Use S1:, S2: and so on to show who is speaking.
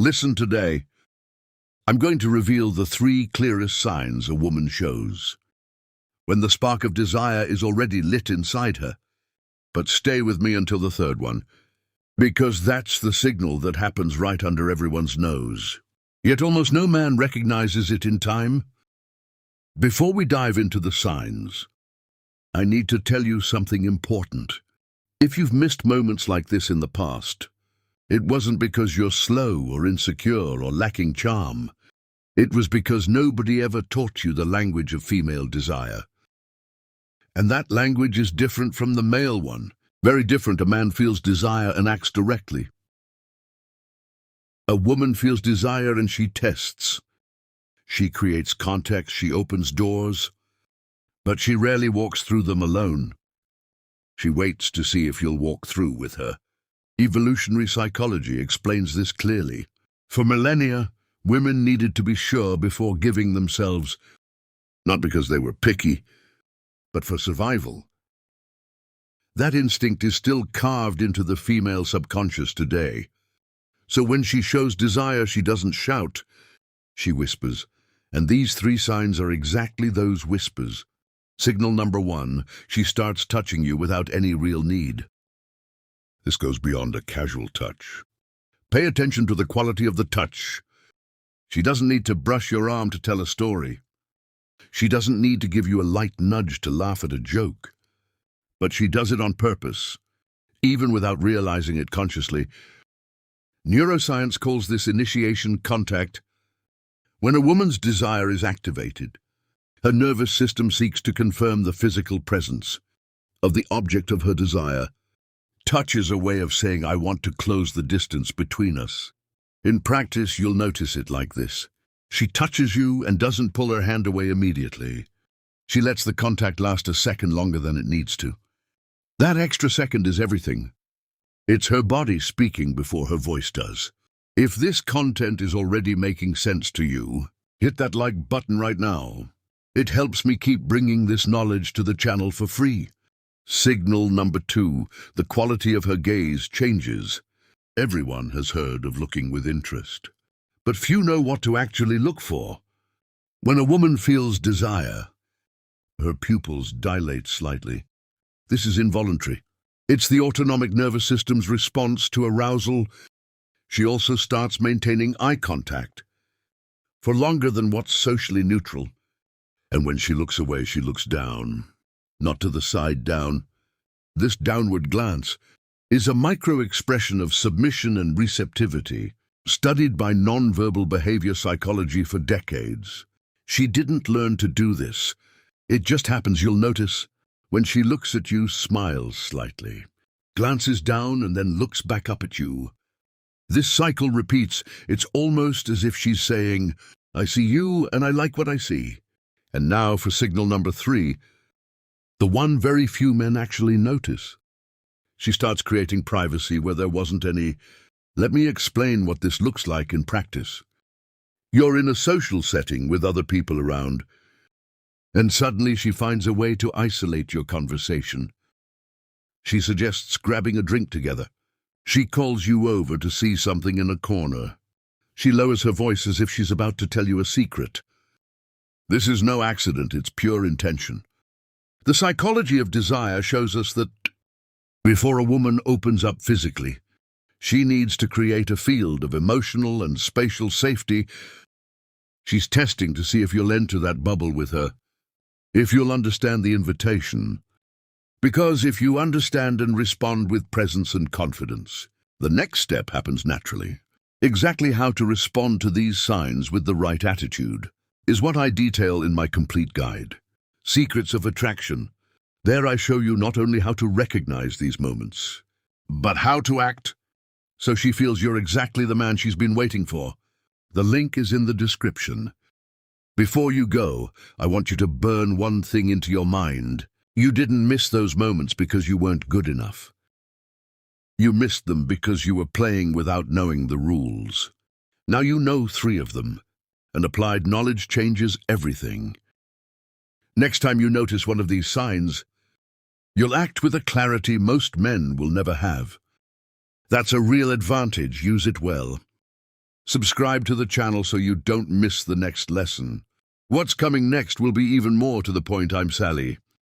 S1: Listen today. I'm going to reveal the 3 clearest signs a woman shows when the spark of desire is already lit inside her. But stay with me until the 3rd one, because that's the signal that happens right under everyone's nose. Yet almost no man recognizes it in time. Before we dive into the signs, I need to tell you something important. If you've missed moments like this in the past, it wasn't because you're slow or insecure or lacking charm. It was because nobody ever taught you the language of female desire. And that language is different from the male one. Very different. A man feels desire and acts directly. A woman feels desire and she tests. She creates context, she opens doors, but she rarely walks through them alone. She waits to see if you'll walk through with her. Evolutionary psychology explains this clearly. For millennia, women needed to be sure before giving themselves, not because they were picky, but for survival. That instinct is still carved into the female subconscious today. So when she shows desire, she doesn't shout, she whispers. And these 3 signs are exactly those whispers. Signal number 1, she starts touching you without any real need. This goes beyond a casual touch. Pay attention to the quality of the touch. She doesn't need to brush your arm to tell a story. She doesn't need to give you a light nudge to laugh at a joke. But she does it on purpose, even without realizing it consciously. Neuroscience calls this initiation contact. When a woman's desire is activated, her nervous system seeks to confirm the physical presence of the object of her desire. Touch is a way of saying, I want to close the distance between us. In practice, you'll notice it like this. She touches you and doesn't pull her hand away immediately. She lets the contact last a second longer than it needs to. That extra second is everything. It's her body speaking before her voice does. If this content is already making sense to you, hit that like button right now. It helps me keep bringing this knowledge to the channel for free. Signal number 2, the quality of her gaze changes. Everyone has heard of looking with interest, but few know what to actually look for. When a woman feels desire, her pupils dilate slightly. This is involuntary. It's the autonomic nervous system's response to arousal. She also starts maintaining eye contact for longer than what's socially neutral. And when she looks away, she looks down, not to the side down. This downward glance is a micro-expression of submission and receptivity, studied by non-verbal behavior psychology for decades. She didn't learn to do this. It just happens. You'll notice when she looks at you, smiles slightly, glances down and then looks back up at you. This cycle repeats. It's almost as if she's saying, I see you and I like what I see. And now for signal number 3, the one very few men actually notice. She starts creating privacy where there wasn't any. Let me explain what this looks like in practice. You're in a social setting with other people around, and suddenly she finds a way to isolate your conversation. She suggests grabbing a drink together. She calls you over to see something in a corner. She lowers her voice as if she's about to tell you a secret. This is no accident, it's pure intention. The psychology of desire shows us that before a woman opens up physically, she needs to create a field of emotional and spatial safety. She's testing to see if you'll enter that bubble with her, if you'll understand the invitation. Because if you understand and respond with presence and confidence, the next step happens naturally. Exactly how to respond to these signs with the right attitude is what I detail in my complete guide, Secrets of Attraction. There I show you not only how to recognize these moments, but how to act so she feels you're exactly the man she's been waiting for. The link is in the description. Before you go, I want you to burn one thing into your mind. You didn't miss those moments because you weren't good enough. You missed them because you were playing without knowing the rules. Now you know 3 of them, and applied knowledge changes everything. Next time you notice one of these signs, you'll act with a clarity most men will never have. That's a real advantage. Use it well. Subscribe to the channel so you don't miss the next lesson. What's coming next will be even more to the point. I'm Sally.